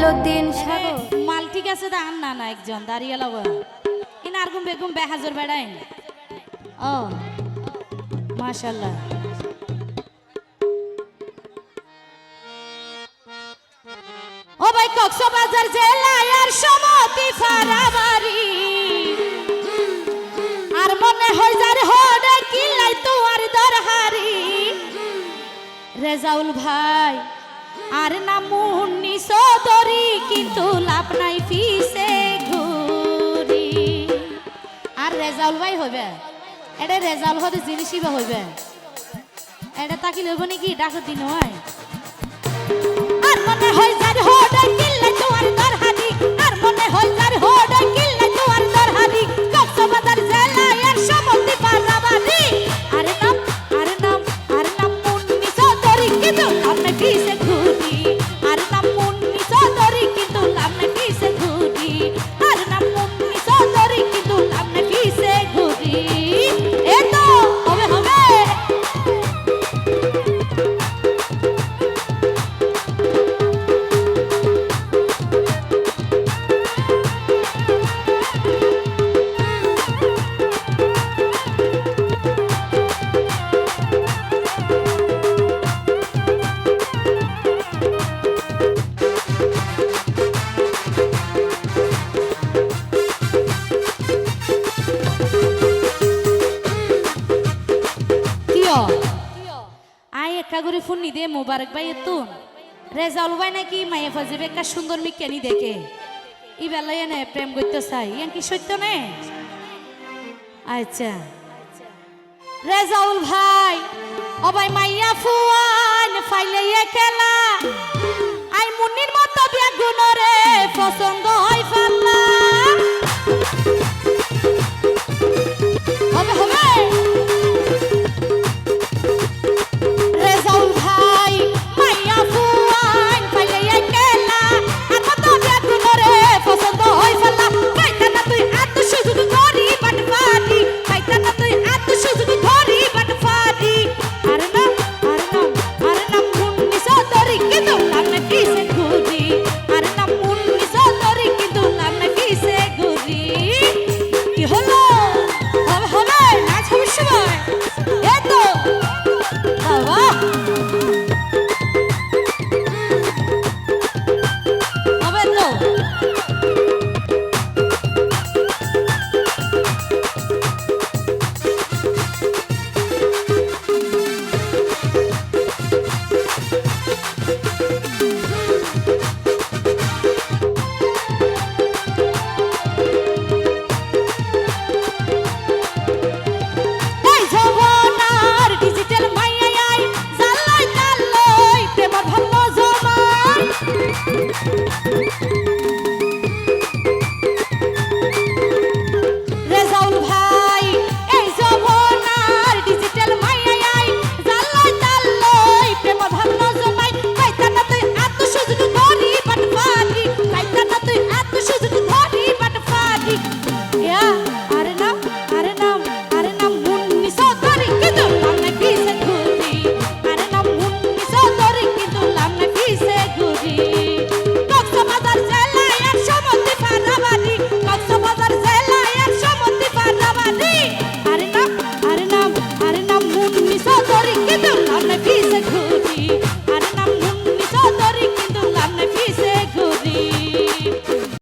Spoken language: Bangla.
মইনুদ্দিন সাগর মাল ঠিক আছে দা না না একজন দাঁড়িয়ে লব ইনা আরগুম বেগুম বেহাজর বেড়াইন ও মাশাআল্লাহ ও ভাই কক্সবাজার জেলায় আর সমতি ফারাবাড়ি আর মনে হয় যার হড়ে কিলাই তোর দরহারি রেজাউল ভাই আর না মুন্নি চৌধুরী কিন্তু লাভ নাই ফিসে ঘুরি আর রেজাউল ভাই হবে এটা রেজাউল হতে জিনিসই বা হইবে এটা তাকি লইব নাকি ডাকো দিন হয় আর মনে হয় যার হড়ে কিলাই তোর দরহারি আর মনে হয় যার হড়ে কিলাই তোর দরহারি কক্সবাজার জেলায় আর সমতি ফারাবাড়ি আর নাম মুন্নি চৌধুরী কিন্তু লাভ নাই ফিসে ঘুরি আর নাম মুন্নি চৌধুরী কিন্তু লাভ নাই ফিসে ঘুরি আর নাম মুন্নি চৌধুরী কিন্তু লাভ নাই ফিসে ঘুরি এ তো হবে হবে আই একা করে ফোন নি দে মোবারক ভাই তুন রেজাউল ভাই নাকি মায়ে ফাজিবে একটা সুন্দর মিকেনি দেখে ই বেলায় এনে প্রেম করতে চাই ইয়ান কি সত্য নে আচ্ছা রেজাউল ভাই ও ভাই মাইয়া ফুয়ান ফাইলে খেলা আই মুন্নির মতো বিয়া গুণরে পছন্দ হয়